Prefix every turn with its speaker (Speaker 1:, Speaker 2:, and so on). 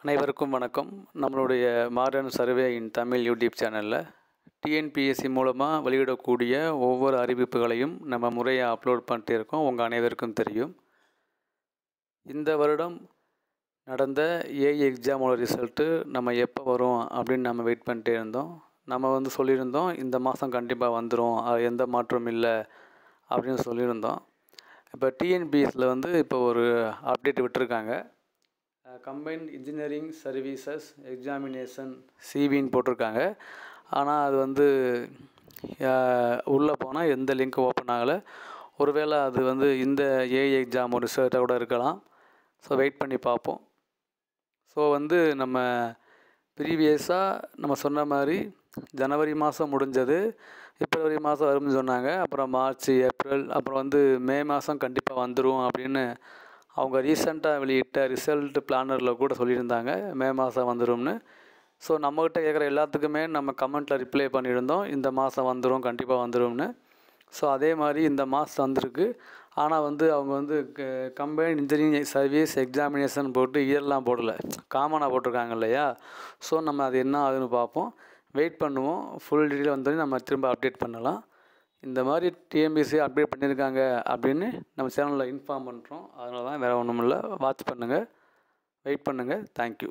Speaker 1: அனைவருக்கும் வணக்கம். நம்மளுடைய மாடர்ன் சர்வே இன் தமிழ் யூடியூப் சேனலில் டிஎன்பிஎஸ்சி மூலமாக வெளியிடக்கூடிய ஒவ்வொரு அறிவிப்புகளையும் நம்ம முறையாக அப்லோட் பண்ணிட்டு இருக்கோம். உங்கள் அனைவருக்கும் தெரியும். இந்த வருடம் நடந்த ஏஐ எக்ஸாமோட ரிசல்ட்டு நம்ம எப்போ வரும் அப்படின்னு நம்ம வெயிட் பண்ணிட்டே இருந்தோம். நம்ம சொல்லியிருந்தோம் இந்த மாதம் கண்டிப்பாக வந்துடும், அது எந்த மாற்றமும் இல்லை அப்படின்னு சொல்லியிருந்தோம். இப்போ டிஎன்பிஎஸ்சியில் இப்போ ஒரு அப்டேட் விட்டுருக்காங்க. கம்பைன்ட் இன்ஜினியரிங் சர்வீசஸ் எக்ஸாமினேஷன் சிவின்னு போட்டிருக்காங்க. ஆனால் அது உள்ளே போனால் எந்த லிங்க் ஓப்பன் ஆகலை. ஒருவேளை அது இந்த ஏஐ எக்ஸாம் ஒரு ரிசல்ட்டாக கூட இருக்கலாம். ஸோ வெயிட் பண்ணி பார்ப்போம். ஸோ நம்ம ப்ரீவியஸாக நம்ம சொன்ன மாதிரி ஜனவரி மாதம் முடிஞ்சது, பிப்ரவரி மாதம் வரும்னு சொன்னாங்க. அப்புறம் மார்ச், ஏப்ரல், அப்புறம் மே மாதம் கண்டிப்பாக வந்துடும் அப்படின்னு அவங்க ரீசெண்டாக வெளியிட்ட ரிசல்ட் பிளானரில் கூட சொல்லியிருந்தாங்க மே மாதம் வந்துடும்னு. ஸோ நம்மகிட்ட கேட்குற எல்லாத்துக்குமே நம்ம கமெண்ட்டில் ரிப்ளை பண்ணியிருந்தோம் இந்த மாதம் வந்துடும், கண்டிப்பாக வந்துடும்னு. ஸோ அதே மாதிரி இந்த மாதம் வந்திருக்கு. ஆனால் அவங்க கம்பைன்ட் இன்ஜினியரிங் சர்வீஸ் எக்ஸாமினேஷன் போட்டு இயர்லாம் போடலை, காமனாக போட்டிருக்காங்க இல்லையா. ஸோ நம்ம அது என்ன ஆகுதுன்னு பார்ப்போம், வெயிட் பண்ணுவோம். ஃபுல் டீட்டெயில் வந்தோடனே நம்ம திரும்ப அப்டேட் பண்ணலாம். இந்த மாதிரி டிஎன்பிஎஸ்சி அப்டேட் பண்ணியிருக்காங்க அப்படின்னு நம்ம சேனலில் இன்ஃபார்ம் பண்ணுறோம். அதனால தான் வேறு ஒன்றும் இல்லை. வாட்ச் பண்ணுங்கள், வெயிட் பண்ணுங்கள். தேங்க்யூ.